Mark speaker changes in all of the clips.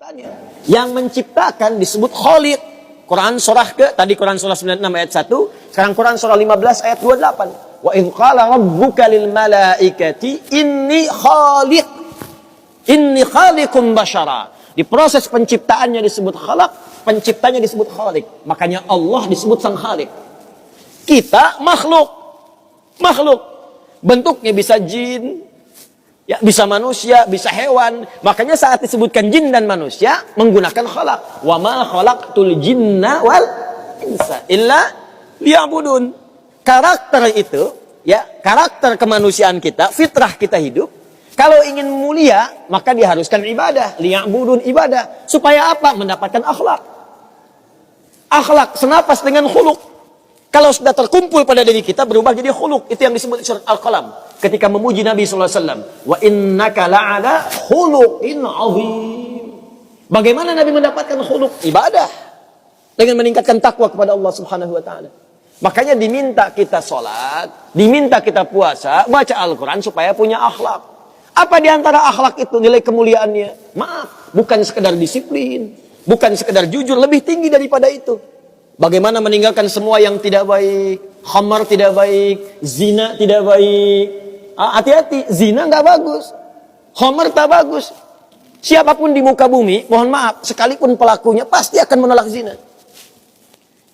Speaker 1: penciptanya. Yang menciptakan disebut Khaliq. Quran surah Quran surah 96 ayat 1, sekarang Quran surah 15 ayat 28. Wa in qala rabbuka lil malaikati inni khaliq. Inni khaliqum basyara. Di proses penciptaannya disebut khalaq, penciptanya disebut khaliq. Makanya Allah disebut sang khaliq. Kita makhluk. Makhluk. Bentuknya bisa jin, ya, bisa manusia, bisa hewan. Makanya saat disebutkan jin dan manusia menggunakan khalaq. Wa ma khalaqtul jinna wal insa illa liya'budun. Karakter itu, ya, karakter kemanusiaan kita, fitrah kita hidup. Kalau ingin mulia, maka diharuskan ibadah, liya'budun, ibadah. Supaya apa? Mendapatkan akhlak. Akhlak senapas dengan khuluq. Kalau sudah terkumpul pada diri kita, berubah jadi khuluq. Itu yang disebut surat Al-Qalam. Ketika memuji Nabi SAW. Wa innaka la'ala khuluqin azim. Bagaimana Nabi mendapatkan khuluq? Ibadah. Dengan meningkatkan takwa kepada Allah Subhanahu wa ta'ala. Makanya diminta kita sholat, diminta kita puasa, baca Al-Quran supaya punya akhlak. Apa diantara akhlak itu nilai kemuliaannya? Maaf, bukan sekedar disiplin, bukan sekedar jujur, lebih tinggi daripada itu. Bagaimana meninggalkan semua yang tidak baik, khamar tidak baik, zina tidak baik. Hati-hati, zina nggak bagus, khamar tak bagus. Siapapun di muka bumi, mohon maaf, sekalipun pelakunya pasti akan menolak zina.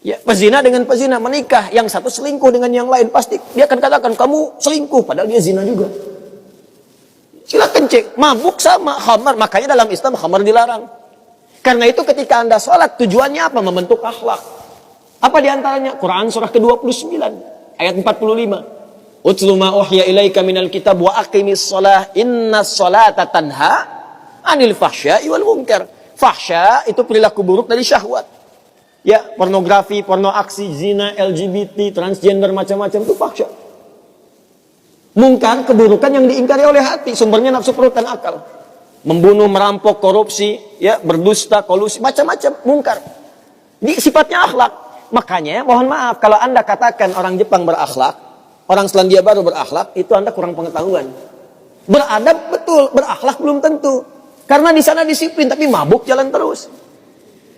Speaker 1: Ya, pezina dengan pezina menikah, yang satu selingkuh dengan yang lain, pasti dia akan katakan kamu selingkuh, padahal dia zina juga. Silakan cek, mabuk sama khamar, makanya dalam Islam khamar dilarang. Karena itu ketika Anda sholat, tujuannya apa? Membentuk akhlak. Apa diantaranya? Quran surah ke-29 ayat 45. Utlu ma uhya ilaika minal kitab wa aqimis shalah innas sholata tanha anil fahsya'i wal munkar. Fahsya itu perilaku buruk dari syahwat. Ya, pornografi, porno aksi, zina, LGBT, transgender, macam-macam itu fahsya. Mungkar, keburukan yang diingkari oleh hati, sumbernya nafsu perut dan akal. Membunuh, merampok, korupsi, ya, berdusta, kolusi, macam-macam, mungkar. Ini sifatnya akhlak. Makanya, mohon maaf, kalau Anda katakan orang Jepang berakhlak, orang Selandia Baru berakhlak, itu Anda kurang pengetahuan. Beradab betul, berakhlak belum tentu. Karena di sana disiplin, tapi mabuk jalan terus.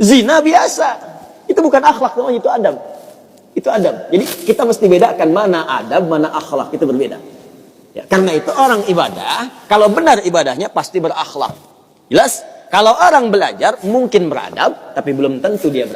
Speaker 1: Zina biasa. Itu bukan akhlak, namanya itu adab. Itu adab. Jadi kita mesti bedakan mana adab, mana akhlak, itu berbeda. Ya, karena itu orang ibadah, kalau benar ibadahnya pasti berakhlak. Jelas? Kalau orang belajar mungkin beradab, tapi belum tentu dia berakhlak.